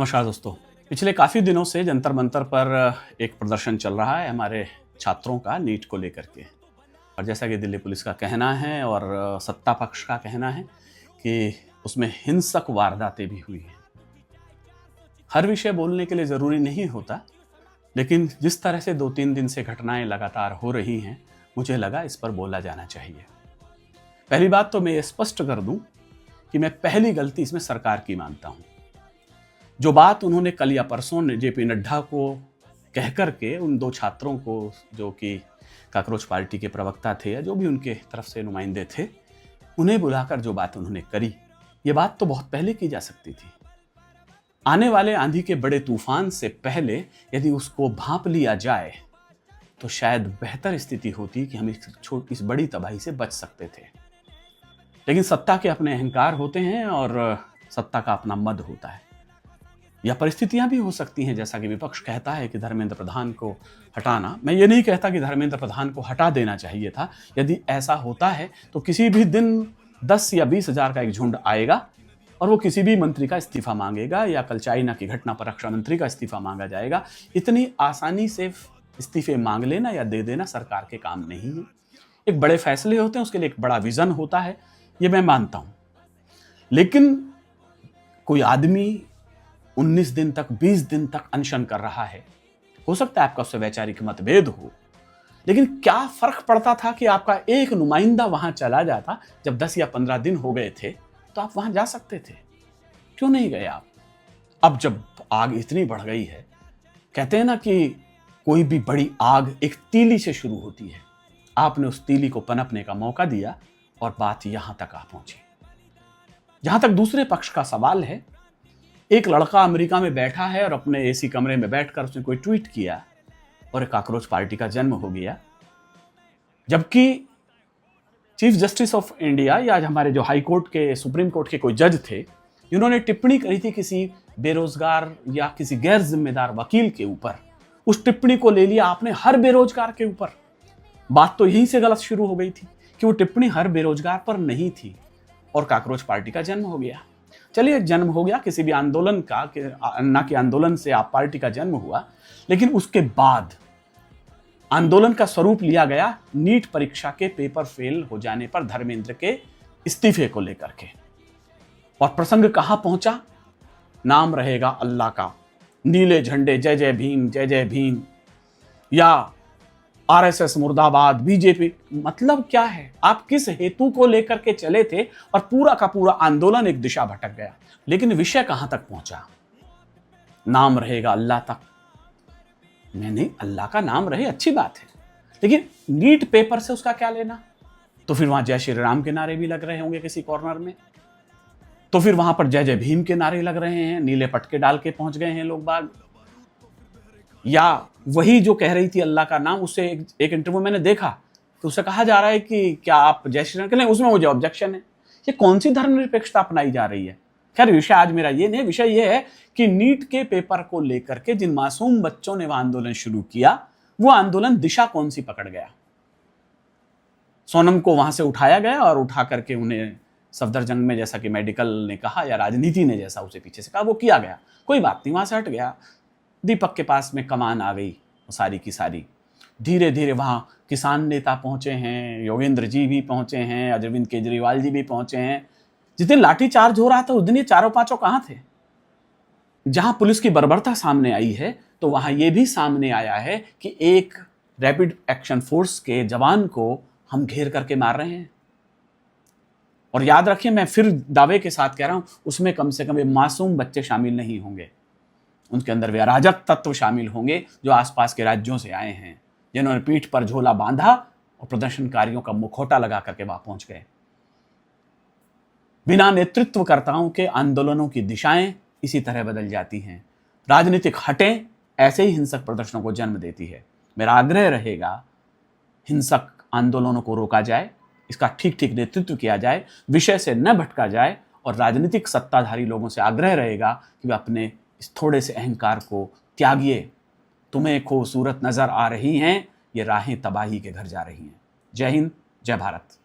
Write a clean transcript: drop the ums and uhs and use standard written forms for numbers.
नमस्कार दोस्तों। पिछले काफ़ी दिनों से जंतर मंतर पर एक प्रदर्शन चल रहा है हमारे छात्रों का नीट को लेकर के। और जैसा कि दिल्ली पुलिस का कहना है और सत्ता पक्ष का कहना है कि उसमें हिंसक वारदातें भी हुई हैं। हर विषय बोलने के लिए ज़रूरी नहीं होता, लेकिन जिस तरह से 2-3 दिन से घटनाएं लगातार हो रही हैं, मुझे लगा इस पर बोला जाना चाहिए। पहली बात तो मैं ये स्पष्ट कर दूं कि मैं पहली गलती इसमें सरकार की मानता हूं। जो बात उन्होंने कल या परसों जेपी नड्डा को कह करके उन 2 छात्रों को, जो कि काकरोच पार्टी के प्रवक्ता थे या जो भी उनके तरफ से नुमाइंदे थे, उन्हें बुलाकर जो बात उन्होंने करी, ये बात तो बहुत पहले की जा सकती थी। आने वाले आंधी के बड़े तूफान से पहले यदि उसको भांप लिया जाए तो शायद बेहतर स्थिति होती कि हम इस बड़ी तबाही से बच सकते थे। लेकिन सत्ता के अपने अहंकार होते हैं और सत्ता का अपना मद होता है। या परिस्थितियां भी हो सकती हैं, जैसा कि विपक्ष कहता है कि धर्मेंद्र प्रधान को हटाना। मैं ये नहीं कहता कि धर्मेंद्र प्रधान को हटा देना चाहिए था। यदि ऐसा होता है तो किसी भी दिन 10 या 20 हजार का एक झुंड आएगा और वो किसी भी मंत्री का इस्तीफा मांगेगा, या कल चाइना की घटना पर रक्षा मंत्री का इस्तीफा मांगा जाएगा। इतनी आसानी से इस्तीफे मांग लेना या दे देना सरकार के काम नहीं है। एक बड़े फैसले होते हैं, उसके लिए एक बड़ा विजन होता है, ये मैं मानता हूं। लेकिन कोई आदमी 19 दिन तक, 20 दिन तक अनशन कर रहा है, हो सकता है आपका उससे वैचारिक मतभेद हो, लेकिन क्या फर्क पड़ता था कि आपका एक नुमाइंदा वहां चला जाता। जब 10 या 15 दिन हो गए थे तो आप वहां जा सकते थे, क्यों नहीं गए आप? अब जब आग इतनी बढ़ गई है, कहते हैं ना कि कोई भी बड़ी आग एक तीली से शुरू होती है। आपने उस तीली को पनपने का मौका दिया और बात यहां तक आ पहुंची। जहां तक दूसरे पक्ष का सवाल है, एक लड़का अमेरिका में बैठा है और अपने एसी कमरे में बैठकर उसने कोई ट्वीट किया और एक काकरोच पार्टी का जन्म हो गया। जबकि चीफ जस्टिस ऑफ इंडिया या हमारे जो हाई कोर्ट के, सुप्रीम कोर्ट के कोई जज थे, जिन्होंने टिप्पणी करी थी किसी बेरोजगार या किसी गैर जिम्मेदार वकील के ऊपर, उस टिप्पणी को ले लिया आपने हर बेरोजगार के ऊपर। बात तो यहीं से गलत शुरू हो गई थी कि वो टिप्पणी हर बेरोजगार पर नहीं थी और काकरोच पार्टी का जन्म हो गया। चलिए, जन्म हो गया किसी भी आंदोलन का, अन्ना के आंदोलन से आप पार्टी का जन्म हुआ, लेकिन उसके बाद आंदोलन का स्वरूप लिया गया नीट परीक्षा के पेपर फेल हो जाने पर धर्मेंद्र के इस्तीफे को लेकर के। और प्रसंग कहां पहुंचा? नाम रहेगा अल्लाह का, नीले झंडे, जय जय भीम, जय जय भीम, या आरएसएस मुर्दाबाद, बीजेपी। मतलब क्या है? आप किस हेतु को लेकर के चले थे और पूरा का पूरा आंदोलन एक दिशा भटक गया। लेकिन विषय कहां तक पहुंचा? नाम रहेगा अल्लाह तक। नहीं, अल्लाह का नाम रहे, अच्छी बात है, लेकिन नीट पेपर से उसका क्या लेना? तो फिर वहां जय श्री राम के नारे भी लग रहे होंगे किसी कॉर्नर में, तो फिर वहां पर जय जय भीम के नारे लग रहे हैं, नीले पटके डाल के पहुंच गए हैं लोग बाग। या वही जो कह रही थी अल्लाह का नाम, उससे एक इंटरव्यू मैंने देखा तो उससे कहा जा रहा है कि क्या आप जय श्री राम के लिए, उसमें मुझे ऑब्जेक्शन है। ये कौन सी धर्मनिरपेक्षता अपनाई जा रही है? खैर, विषय आज मेरा ये नहीं, विषय ये है कि नीट के पेपर को लेकर के जिन मासूम बच्चों ने वह आंदोलन शुरू किया, वो आंदोलन दिशा कौन सी पकड़ गया? सोनम को वहां से उठाया गया और उठा करके उन्हें सफदरजंग में, जैसा कि मेडिकल ने कहा या राजनीति ने जैसा उसे पीछे से कहा, वो किया गया। कोई बात नहीं, वहां से हट गया। दीपक के पास में कमान आ गई सारी की सारी। धीरे धीरे वहां किसान नेता पहुंचे हैं, योगेंद्र जी भी पहुंचे हैं, अरविंद केजरीवाल जी भी पहुंचे हैं। जिस दिन लाठीचार्ज हो रहा था उस दिन ये चारों पांचों कहां थे? जहां पुलिस की बर्बरता सामने आई है, तो वहां यह भी सामने आया है कि एक रैपिड एक्शन फोर्स के जवान को हम घेर करके मार रहे हैं। और याद रखिए, मैं फिर दावे के साथ कह रहा हूं, उसमें कम से कम मासूम बच्चे शामिल नहीं होंगे। उनके अंदर वे अराजक तत्व शामिल होंगे जो आसपास के राज्यों से आए हैं, जिन्होंने पीठ पर झोला बांधा और प्रदर्शनकारियों का मुखौटा लगा करके वहां पहुंच गए। बिना नेतृत्वकर्ताओं के आंदोलनों की दिशाएं इसी तरह बदल जाती हैं। राजनीतिक हटें ऐसे ही हिंसक प्रदर्शनों को जन्म देती है। मेरा आग्रह रहेगा, हिंसक आंदोलनों को रोका जाए, इसका ठीक ठीक नेतृत्व किया जाए, विषय से न भटका जाए, और राजनीतिक सत्ताधारी लोगों से आग्रह रहेगा कि वे अपने इस थोड़े से अहंकार को त्यागिए। तुम्हें खूबसूरत नजर आ रही हैं, ये राहें तबाही के घर जा रही हैं। जय हिंद, जय भारत।